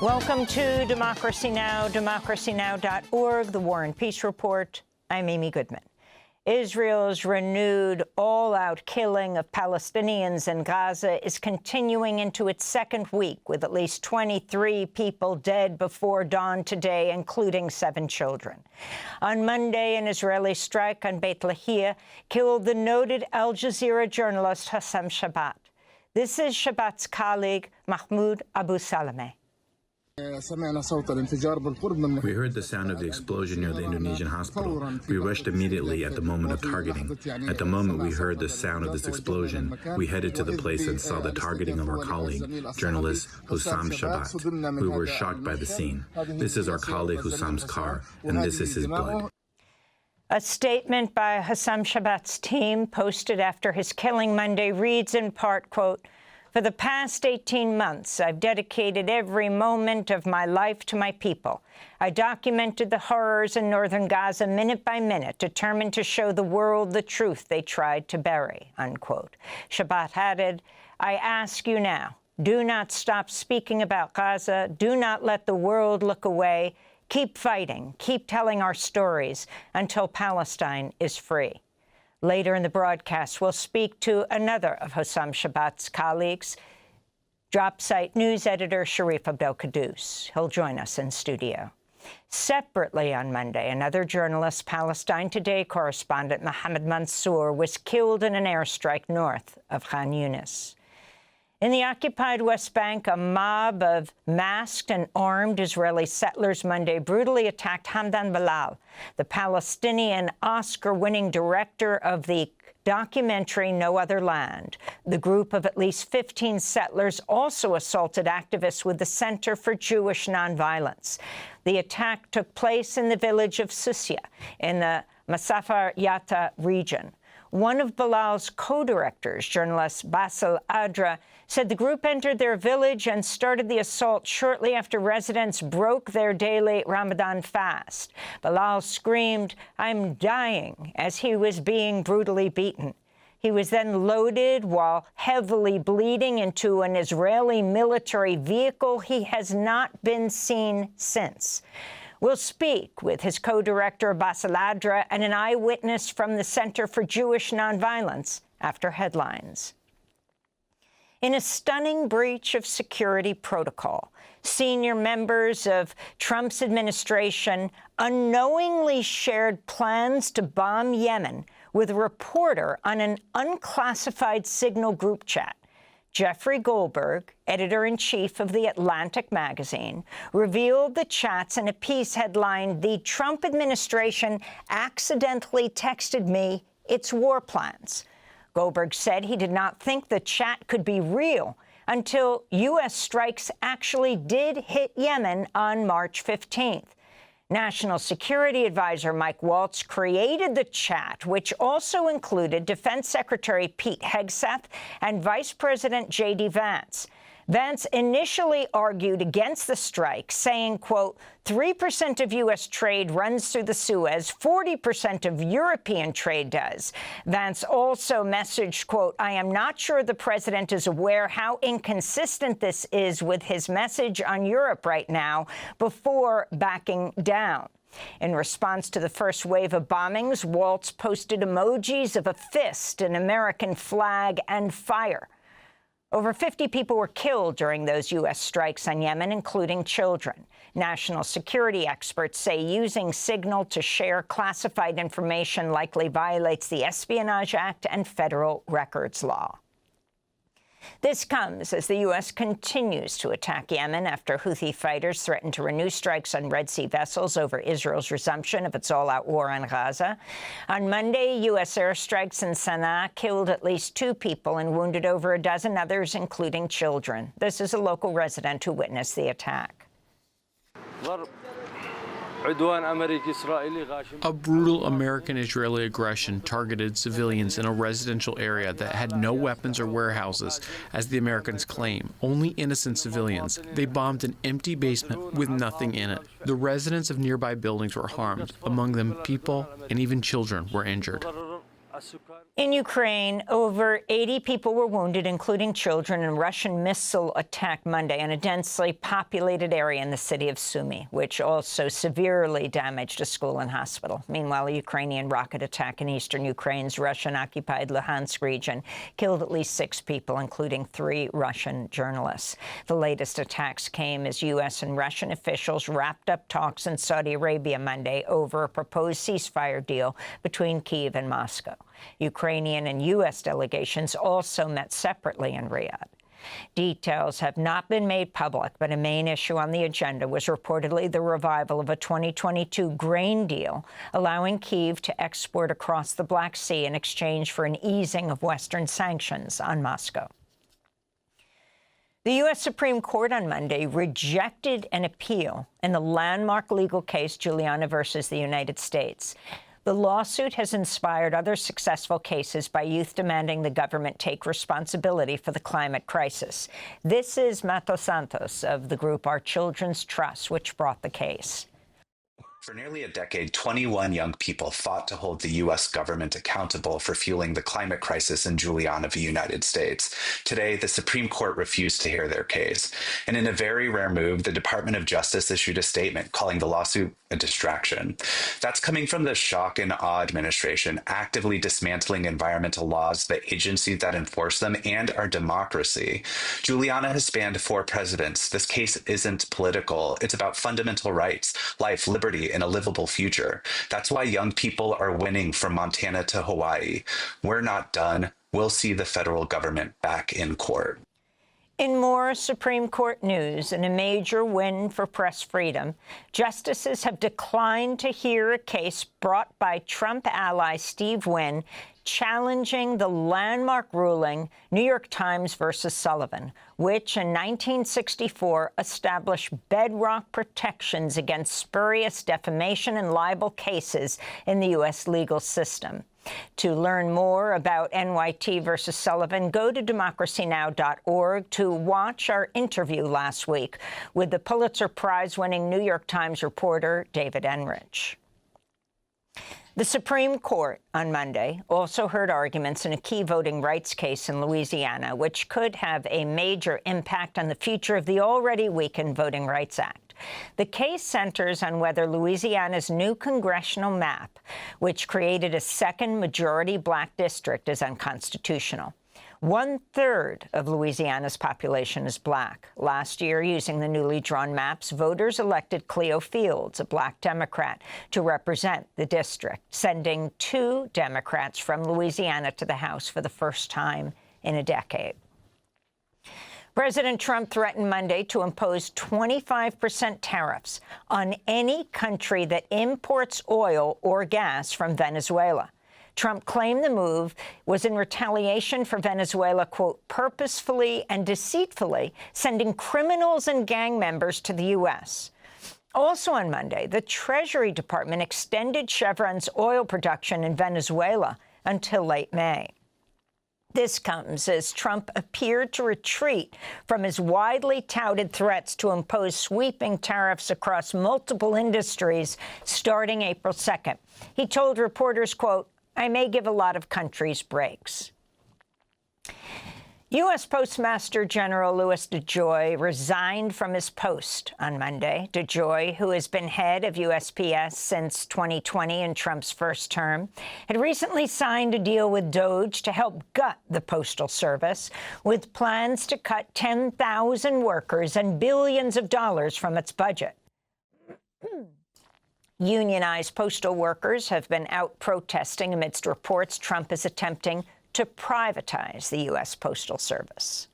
Welcome to Democracy Now!, democracynow.org, the War and Peace Report. I'm Amy Goodman. Israel's renewed all-out killing of Palestinians in Gaza is continuing into its second week, with at least 23 people dead before dawn today, including 7 children. On Monday, an Israeli strike on Beit Lahia killed the noted Al Jazeera journalist Hossam Shabat. This is Shabat's colleague, Mahmoud Abu Salameh. We heard the sound of the explosion near the Indonesian hospital. We rushed immediately at the moment of targeting. At the moment we heard the sound of this explosion, we headed to the place and saw the targeting of our colleague, journalist Hossam Shabat. We were shocked by the scene. This is our colleague Hossam's car, and this is his blood. A statement by Hossam Shabat's team posted after his killing Monday reads in part, quote, "For the past 18 months, I've dedicated every moment of my life to my people. I documented the horrors in northern Gaza minute by minute, determined to show the world the truth they tried to bury," unquote. Shabat added, "I ask you now, do not stop speaking about Gaza. Do not let the world look away. Keep fighting. Keep telling our stories until Palestine is free." Later in the broadcast, we'll speak to another of Hossam Shabat's colleagues, DropSite news editor Sharif Abdel-Quddus. He'll join us in studio. Separately on Monday, another journalist, Palestine Today correspondent Mohammed Mansour, was killed in an airstrike north of Khan Yunis. In the occupied West Bank, a mob of masked and armed Israeli settlers Monday brutally attacked Hamdan Bilal, the Palestinian Oscar-winning director of the documentary No Other Land. The group of at least 15 settlers also assaulted activists with the Center for Jewish Nonviolence. The attack took place in the village of Susia in the Masafar Yatta region. One of Bilal's co-directors, journalist Bassel Adra, said the group entered their village and started the assault shortly after residents broke their daily Ramadan fast. Bilal screamed, "I'm dying," as he was being brutally beaten. He was then loaded while heavily bleeding into an Israeli military vehicle. He has not been seen since. We'll speak with his co-director, Bassel Adra, and an eyewitness from the Center for Jewish Nonviolence after headlines. In a stunning breach of security protocol, senior members of Trump's administration unknowingly shared plans to bomb Yemen with a reporter on an unclassified Signal group chat. Jeffrey Goldberg, editor-in-chief of The Atlantic magazine, revealed the chats in a piece headlined, "The Trump administration accidentally texted me its war plans." Goldberg said he did not think the chat could be real until U.S. strikes actually did hit Yemen on March 15th. National Security Advisor Mike Waltz created the chat, which also included Defense Secretary Pete Hegseth and Vice President J.D. Vance. Vance initially argued against the strike, saying, quote, 3% of U.S. trade runs through the Suez, 40% of European trade does. Vance also messaged, quote, I am not sure the president is aware how inconsistent this is with his message on Europe right now, before backing down. In response to the first wave of bombings, Waltz posted emojis of a fist, an American flag, and fire. Over 50 people were killed during those U.S. strikes on Yemen, including children. National security experts say using Signal to share classified information likely violates the Espionage Act and federal records law. This comes as the U.S. continues to attack Yemen after Houthi fighters threatened to renew strikes on Red Sea vessels over Israel's resumption of its all-out war on Gaza. On Monday, U.S. airstrikes in Sana'a killed at least 2 people and wounded over a dozen others, including children. This is a local resident who witnessed the attack. A brutal American-Israeli aggression targeted civilians in a residential area that had no weapons or warehouses, as the Americans claim, only innocent civilians. They bombed an empty basement with nothing in it. The residents of nearby buildings were harmed. Among them, people and even children were injured. In Ukraine, over 80 people were wounded, including children, in a Russian missile attack Monday in a densely populated area in the city of Sumy, which also severely damaged a school and hospital. Meanwhile, a Ukrainian rocket attack in eastern Ukraine's Russian-occupied Luhansk region killed at least 6 people, including 3 Russian journalists. The latest attacks came as U.S. and Russian officials wrapped up talks in Saudi Arabia Monday over a proposed ceasefire deal between Kyiv and Moscow. Ukrainian and U.S. delegations also met separately in Riyadh. Details have not been made public, but a main issue on the agenda was reportedly the revival of a 2022 grain deal, allowing Kyiv to export across the Black Sea in exchange for an easing of Western sanctions on Moscow. The U.S. Supreme Court on Monday rejected an appeal in the landmark legal case Juliana versus the United States. The lawsuit has inspired other successful cases by youth demanding the government take responsibility for the climate crisis. This is Mato Santos of the group Our Children's Trust, which brought the case. For nearly a decade, 21 young people fought to hold the U.S. government accountable for fueling the climate crisis in Juliana v. United States. Today, the Supreme Court refused to hear their case. And in a very rare move, the Department of Justice issued a statement calling the lawsuit a distraction. That's coming from the shock and awe administration, actively dismantling environmental laws, the agencies that enforce them, and our democracy. Juliana has spanned 4 presidents. This case isn't political. It's about fundamental rights, life, liberty, and a livable future. That's why young people are winning from Montana to Hawaii. We're not done. We'll see the federal government back in court. In more Supreme Court news, and a major win for press freedom, justices have declined to hear a case brought by Trump ally Steve Wynn challenging the landmark ruling New York Times versus Sullivan, which in 1964 established bedrock protections against spurious defamation and libel cases in the U.S. legal system. To learn more about NYT versus Sullivan, go to democracynow.org to watch our interview last week with the Pulitzer Prize-winning New York Times reporter David Enrich. The Supreme Court on Monday also heard arguments in a key voting rights case in Louisiana, which could have a major impact on the future of the already weakened Voting Rights Act. The case centers on whether Louisiana's new congressional map, which created a second majority black district, is unconstitutional. 1/3 of Louisiana's population is black. Last year, using the newly drawn maps, voters elected Cleo Fields, a black Democrat, to represent the district, sending 2 Democrats from Louisiana to the House for the first time in a decade. President Trump threatened Monday to impose 25% tariffs on any country that imports oil or gas from Venezuela. Trump claimed the move was in retaliation for Venezuela, quote, purposefully and deceitfully sending criminals and gang members to the U.S. Also on Monday, the Treasury Department extended Chevron's oil production in Venezuela until late May. This comes as Trump appeared to retreat from his widely touted threats to impose sweeping tariffs across multiple industries starting April 2nd. He told reporters, quote, I may give a lot of countries breaks. U.S. Postmaster General Louis DeJoy resigned from his post on Monday. DeJoy, who has been head of USPS since 2020 in Trump's first term, had recently signed a deal with DOJ to help gut the Postal Service, with plans to cut 10,000 workers and billions of dollars from its budget. Unionized postal workers have been out protesting amidst reports Trump is attempting to privatize the U.S. Postal Service.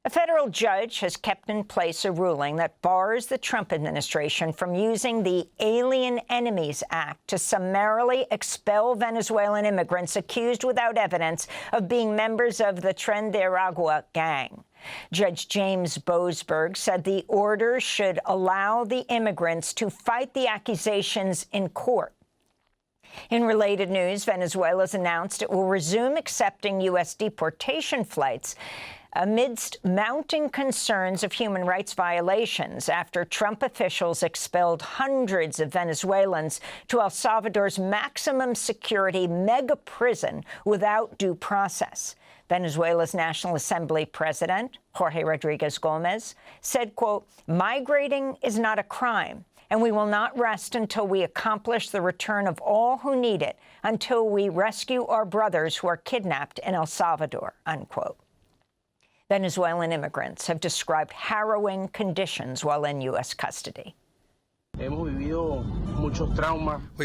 A federal judge has kept in place a ruling that bars the Trump administration from using the Alien Enemies Act to summarily expel Venezuelan immigrants accused without evidence of being members of the Tren de Aragua gang. Judge James Boasberg said the order should allow the immigrants to fight the accusations in court. In related news, Venezuela has announced it will resume accepting U.S. deportation flights amidst mounting concerns of human rights violations after Trump officials expelled hundreds of Venezuelans to El Salvador's maximum security mega prison without due process. Venezuela's National Assembly President, Jorge Rodriguez Gomez, said, quote, "Migrating is not a crime, and we will not rest until we accomplish the return of all who need it, until we rescue our brothers who are kidnapped in El Salvador," unquote. Venezuelan immigrants have described harrowing conditions while in U.S. custody. We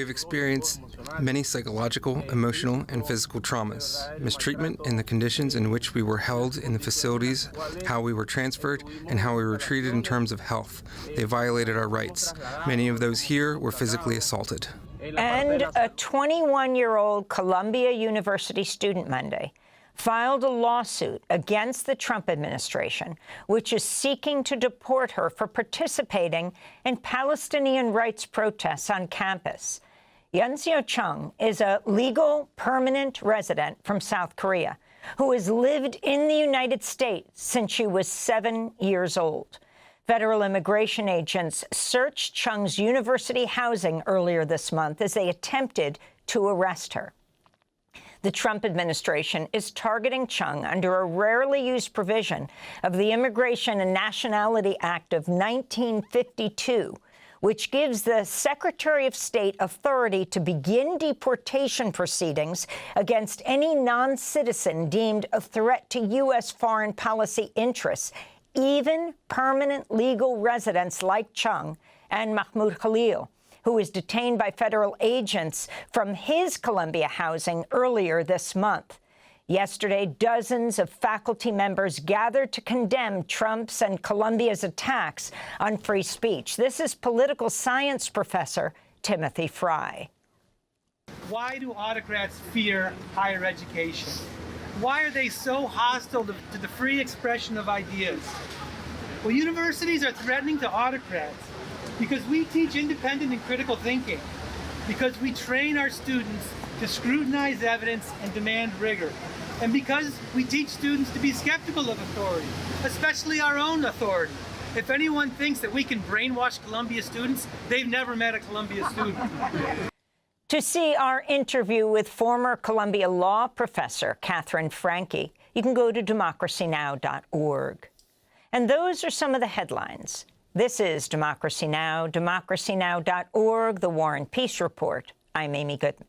have experienced many psychological, emotional, and physical traumas, mistreatment in the conditions in which we were held in the facilities, how we were transferred, and how we were treated in terms of health. They violated our rights. Many of those here were physically assaulted. And a 21-year-old Columbia University student Monday filed a lawsuit against the Trump administration, which is seeking to deport her for participating in Palestinian rights protests on campus. Yeonseok Chung is a legal permanent resident from South Korea who has lived in the United States since she was 7 years old. Federal immigration agents searched Chung's university housing earlier this month as they attempted to arrest her. The Trump administration is targeting Chung under a rarely used provision of the Immigration and Nationality Act of 1952, which gives the Secretary of State authority to begin deportation proceedings against any non-citizen deemed a threat to U.S. foreign policy interests, even permanent legal residents like Chung and Mahmoud Khalil, who was detained by federal agents from his Columbia housing earlier this month. Yesterday, dozens of faculty members gathered to condemn Trump's and Columbia's attacks on free speech. This is political science professor Timothy Fry. Why do autocrats fear higher education? Why are they so hostile to the free expression of ideas? Well, universities are threatening to autocrats because we teach independent and critical thinking, because we train our students to scrutinize evidence and demand rigor, and because we teach students to be skeptical of authority, especially our own authority. If anyone thinks that we can brainwash Columbia students, they've never met a Columbia student. To see our interview with former Columbia law professor Catherine Franke, you can go to democracynow.org. And those are some of the headlines. This is Democracy Now!, democracynow.org, The War and Peace Report. I'm Amy Goodman.